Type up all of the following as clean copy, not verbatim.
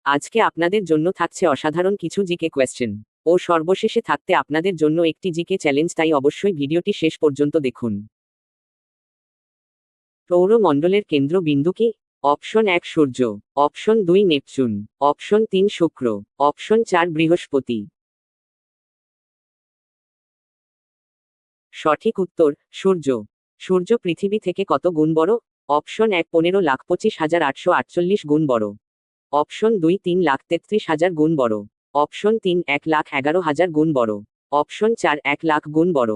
আজকে আপনাদের জন্য থাকছে অসাধারণ কিছু জিকে কোয়েশ্চেন ও সর্বশেষে থাকতে আপনাদের জন্য একটি জিকে চ্যালেঞ্জ, তাই অবশ্যই ভিডিওটি শেষ পর্যন্ত দেখুন। সৌরমণ্ডলের কেন্দ্রবিন্দু কি? অপশন 1 সূর্য, অপশন 2 নেপচুন, অপশন 3 শুক্র, অপশন 4 বৃহস্পতি। সঠিক উত্তর সূর্য। সূর্য পৃথিবী থেকে কত গুণ বড়? অপশন 1 15,25,848 গুণ বড়, অপশন 2 3,33,000 গুণ বড়, অপশন 3 1,11,000 গুণ বড়, অপশন 4 1,00,000 গুণ বড়।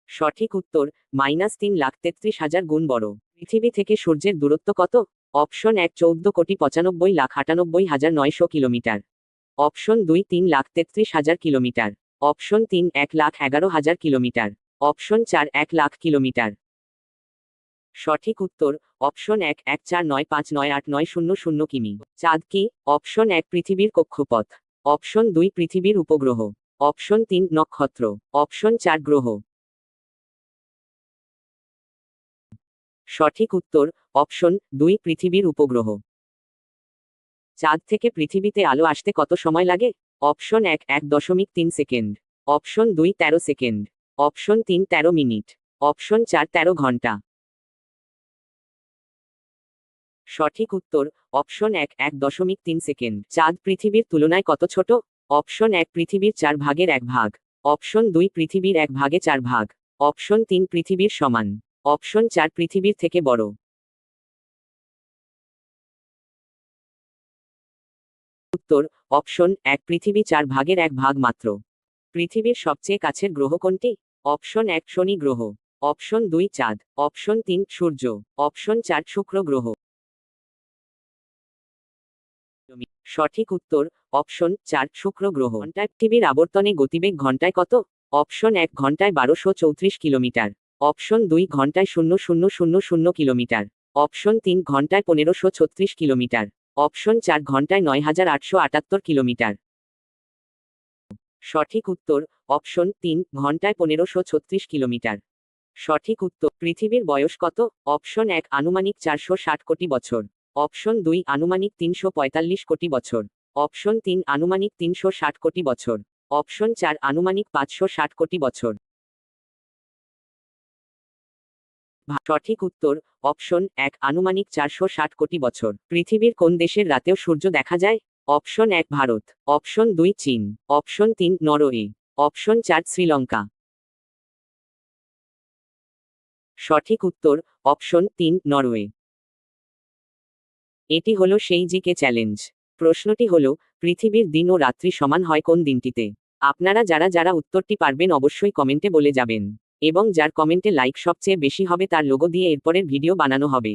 সঠিক উত্তর -3,33,000 গুণ বড়। পৃথিবী থেকে সূর্যের দূরত্ব কত? Option 1 14,95,98,900 kilometre, option 2 3,33,000 kilometre, option 3 1,11,000 kilometre, option 4 1,00,000 kilometre. সঠিক উত্তর অপশন 1 1495989000 কিমি। চাঁদ কি? অপশন 1 পৃথিবীর কক্ষপথ, অপশন 2 পৃথিবীর উপগ্রহ, অপশন 3 নক্ষত্র, অপশন 4 গ্রহ। সঠিক উত্তর অপশন 2 পৃথিবীর উপগ্রহ। চাঁদ থেকে পৃথিবীতে আলো আসতে কত সময় লাগে? Option 1 1.3 second, option 2 13 second, option 3 13 minute, option 4 13 ঘন্টা। সঠিক উত্তর অপশন 1 1.3 সেকেন্ড। চাঁদ পৃথিবীর তুলনায় কত ছোট? অপশন 1 পৃথিবীর 4 ভাগের 1 ভাগ, অপশন 2 পৃথিবীর 1 ভাগে 4 ভাগ, অপশন 3 পৃথিবীর সমান, অপশন 4 পৃথিবীর থেকে বড়। উত্তর অপশন 1 পৃথিবী 4 ভাগের 1 ভাগ মাত্র। পৃথিবীর সবচেয়ে কাছের গ্রহ কোনটি? অপশন 1 শনি গ্রহ, অপশন 2 চাঁদ, অপশন 3 সূর্য, অপশন 4 শুক্র গ্রহ। সঠিক উত্তর অপশন 4 শুক্র গ্রহ। ঘন্টায় পৃথিবীর আবর্তনে গতিবেগ ঘন্টায় কত? অপশন 1 ঘন্টায় 1234 কিলোমিটার, অপশন 2 ঘন্টায় 0000 কিলোমিটার, অপশন 3 ঘন্টায় 1536 কিলোমিটার, অপশন 4 ঘন্টায় 9878 কিলোমিটার। সঠিক উত্তর অপশন 3 ঘন্টায় 1536 কিলোমিটার। সঠিক উত্তর পৃথিবীর বয়স কত? অপশন 1 আনুমানিক 460 কোটি বছর, অপশন 2 আনুমানিক 345 কোটি বছর, অপশন 3 আনুমানিক 360 কোটি বছর, অপশন 4 আনুমানিক 560 কোটি বছর। সঠিক উত্তর অপশন 1 আনুমানিক 460 কোটি বছর। পৃথিবীর কোন দেশের রাতেও সূর্য দেখা যায়? অপশন 1 ভারত, অপশন 2 চীন, অপশন 3 নরওয়ে, অপশন 4 শ্রীলঙ্কা। সঠিক উত্তর অপশন 3 নরওয়ে। এটি হলো সেই জিকে চ্যালেঞ্জ। প্রশ্নটি হলো পৃথিবীর দিন ও রাত্রি সমান হয় কোন দিনটিতে? আপনারা যারা যারা উত্তরটি পারবেন অবশ্যই কমেন্টে বলে যাবেন, এবং যার কমেন্টে লাইক সবচেয়ে বেশি হবে তার লোগো দিয়ে এরপরের ভিডিও বানানো হবে।